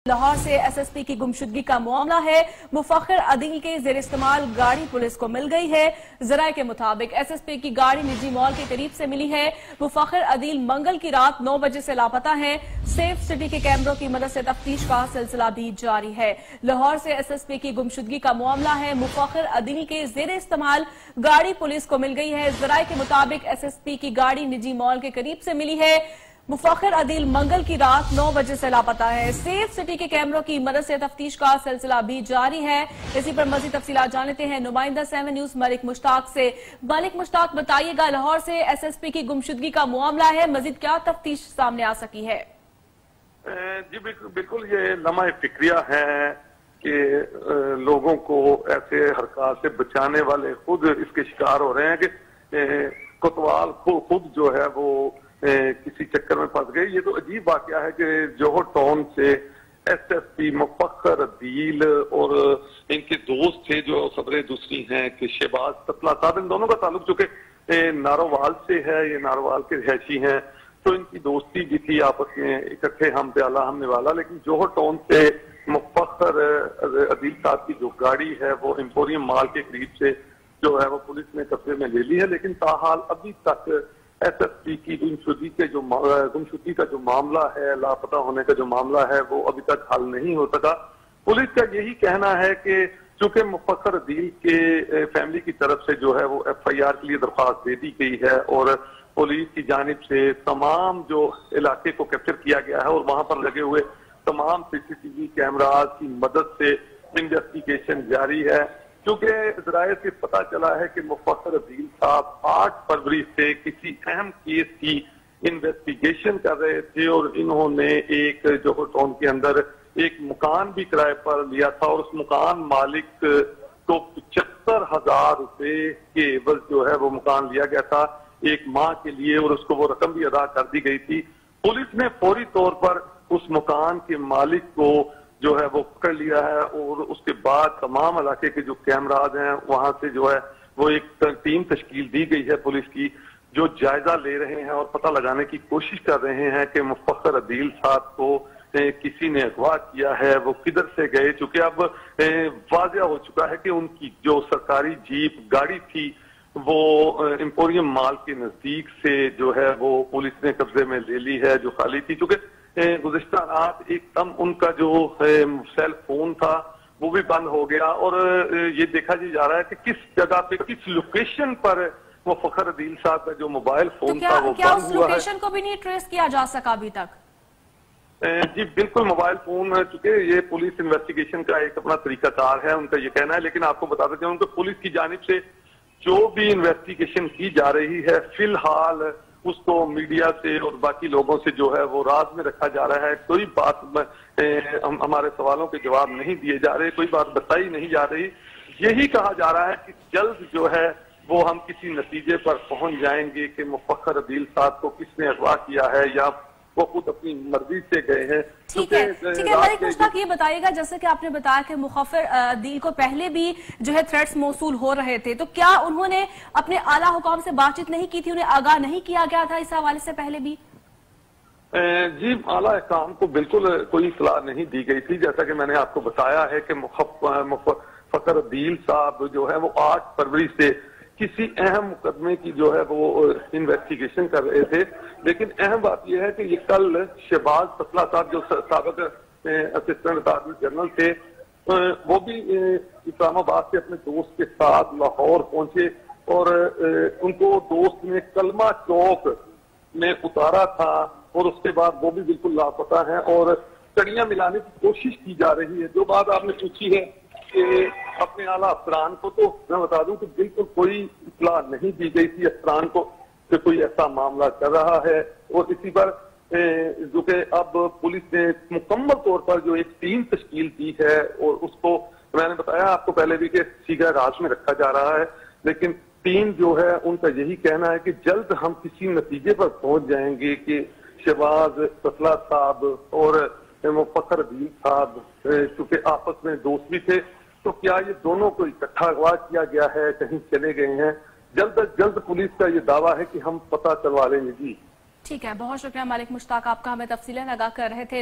लाहौर से एसएसपी की गुमशुदगी का मामला है। मुफख्खर अदील के जेर इस्तेमाल गाड़ी पुलिस को मिल गई है। जराये के मुताबिक एसएसपी की गाड़ी निजी मॉल के करीब से मिली है। मुफख्खर अदील मंगल की रात 9 बजे से लापता है। सेफ सिटी के कैमरों की मदद से तफ्तीश का सिलसिला भी जारी है। लाहौर से एसएसपी की गुमशुदगी का मामला है। मुफख्खर अदील के जेर इस्तेमाल गाड़ी पुलिस को मिल गई है। जराये के मुताबिक एसएसपी की गाड़ी निजी मॉल के करीब से मिली है। मुफख्खर अदील मंगल की रात 9 बजे से लापता है। सेफ सिटी के कैमरों की मदद से तफ्तीश का सिलसिला भी जारी है। इसी पर मजीद तफसीलात जान लेते हैं नुमाइंदा 7 न्यूज मलिक मुश्ताक से। मलिक मुश्ताक, बताइएगा, लाहौर से एसएसपी की गुमशुदगी का मामला है, मजीद क्या तफ्तीश सामने आ सकी है? जी बिल्कुल ये लम्हा फिक्रिया है कि लोगों को ऐसे हरकत से बचाने वाले खुद इसके शिकार हो रहे हैं कि कोतवाल खुद जो है वो किसी चक्कर में फंस गए। ये तो अजीब वाकया है कि जोहर टाउन से एसएसपी मुफख्खर अदील और इनके दोस्त थे जो खबरें दूसरी हैं कि शहबाज ततला साहब, इन दोनों का ताल्लुक चूंकि नारोवाल से है, ये नारोवाल के रहशी हैं, तो इनकी दोस्ती भी थी आपस में, इकट्ठे हम प्याला हमने वाला। लेकिन जोहर टाउन से मुफख्खर अदील साहब की जो गाड़ी है वो एम्पोरियम मॉल के करीब से जो है वो पुलिस ने कब्जे में ले ली है। लेकिन ताहाल अभी तक एसएसपी की गुमशुदगी का जो मामला है, लापता होने का जो मामला है, वो अभी तक हल नहीं हो सका। पुलिस का यही कहना है कि चूंकि मुफख्खर अदील के फैमिली की तरफ से जो है वो एफआईआर के लिए दरख्वास्त दे दी गई है और पुलिस की जानिब से तमाम जो इलाके को कैप्चर किया गया है और वहां पर लगे हुए तमाम सीसीटीवी कैमराज की मदद से इन्वेस्टिगेशन जारी है। क्योंकि जराये से पता चला है कि मुफख्खर अदील साहब 8 फरवरी से किसी अहम केस की इन्वेस्टिगेशन कर रहे थे और इन्होंने एक जोहर टाउन के अंदर एक मकान भी किराए पर लिया था और उस मकान मालिक को 75,000 रुपए के एवज जो है वो मकान लिया गया था एक माह के लिए और उसको वो रकम भी अदा कर दी गई थी। पुलिस ने फौरी तौर पर उस मकान के मालिक को जो है वो पकड़ लिया है और उसके बाद तमाम इलाके के जो कैमराज हैं वहां से जो है वो एक टीम तश्कील दी गई है पुलिस की, जो जायजा ले रहे हैं और पता लगाने की कोशिश कर रहे हैं कि मुफख्खर अदील साहब को किसी ने अगवा किया है, वो किधर से गए। चूंकि अब वाज़िया हो चुका है कि उनकी जो सरकारी जीप गाड़ी थी वो एम्पोरियम मॉल के नजदीक से जो है वो पुलिस ने कब्जे में ले ली है, जो खाली थी। चूंकि गुज़िश्ता रात एकदम उनका जो सेल फोन था वो भी बंद हो गया और ये देखा जा रहा है कि किस जगह पे, किस लोकेशन पर मुफख्खर अदील साहब का जो मोबाइल फोन था वो क्या बंद उस हुआ है। लोकेशन को भी नहीं ट्रेस किया जा सका अभी तक? जी बिल्कुल, मोबाइल फोन, चूंकि ये पुलिस इन्वेस्टिगेशन का एक अपना तरीकाकार है, उनका ये कहना है। लेकिन आपको बता देते हैं, उनको पुलिस की जानिब से जो भी इन्वेस्टिगेशन की जा रही है फिलहाल उसको मीडिया से और बाकी लोगों से जो है वो राज में रखा जा रहा है। कोई बात हमारे सवालों के जवाब नहीं दिए जा रहे, कोई बात बताई नहीं जा रही। यही कहा जा रहा है कि जल्द जो है वो हम किसी नतीजे पर पहुंच जाएंगे कि मुफख्खर अदील साहब को किसने अगवा किया है या वो खुद अपनी मर्जी से गए हैं। ठीक है मलिक मुश्ताक, ये बताइएगा, जैसे कि आपने बताया कि मुफख्खर अदील को पहले भी जो है थ्रेट्स मौसूल हो रहे थे, तो क्या उन्होंने अपने आला हुकाम से बातचीत नहीं की थी, उन्हें आगाह नहीं किया गया था इस हवाले से पहले भी? जी आला हुकाम को बिल्कुल कोई इत्तला नहीं दी गई थी। जैसा कि मैंने आपको बताया है कि मुफख्खर अदील साहब जो है वो 8 फरवरी से किसी अहम मुकदमे की जो है वो इन्वेस्टिगेशन कर रहे थे। लेकिन अहम बात यह है कि ये कल शहबाज ततला साहब जो साबिक असिस्टेंट अटॉर्नी जनरल थे वो भी इस्लामाबाद से अपने दोस्त के साथ लाहौर पहुंचे और उनको दोस्त ने कलमा चौक में उतारा था और उसके बाद वो भी बिल्कुल लापता है और कड़ियां मिलाने की कोशिश की जा रही है। जो बात आपने पूछी है कि अपने आला अफसरान को, तो मैं बता दूं कि बिल्कुल कोई इत्तला नहीं दी गई थी अफसरान को कि कोई ऐसा मामला कर रहा है। और इसी पर जो कि अब पुलिस ने मुकम्मल तौर पर जो एक टीम तश्कील की है और उसको मैंने बताया आपको पहले भी कि सीधा राज में रखा जा रहा है। लेकिन टीम जो है उनका यही कहना है कि जल्द हम किसी नतीजे पर पहुंच जाएंगे कि शहबाज ततला साहब और मुफख्खर अदील साहब चूंकि आपस में दोस्त भी थे, तो क्या ये दोनों को इकट्ठा अगवा किया गया है, कहीं चले गए हैं। जल्द अज जल्द पुलिस का ये दावा है कि हम पता चलवा लेंगे। जी ठीक है, बहुत शुक्रिया मलिक मुश्ताक, आपका हमें तफसीलन आगाह कर रहे थे।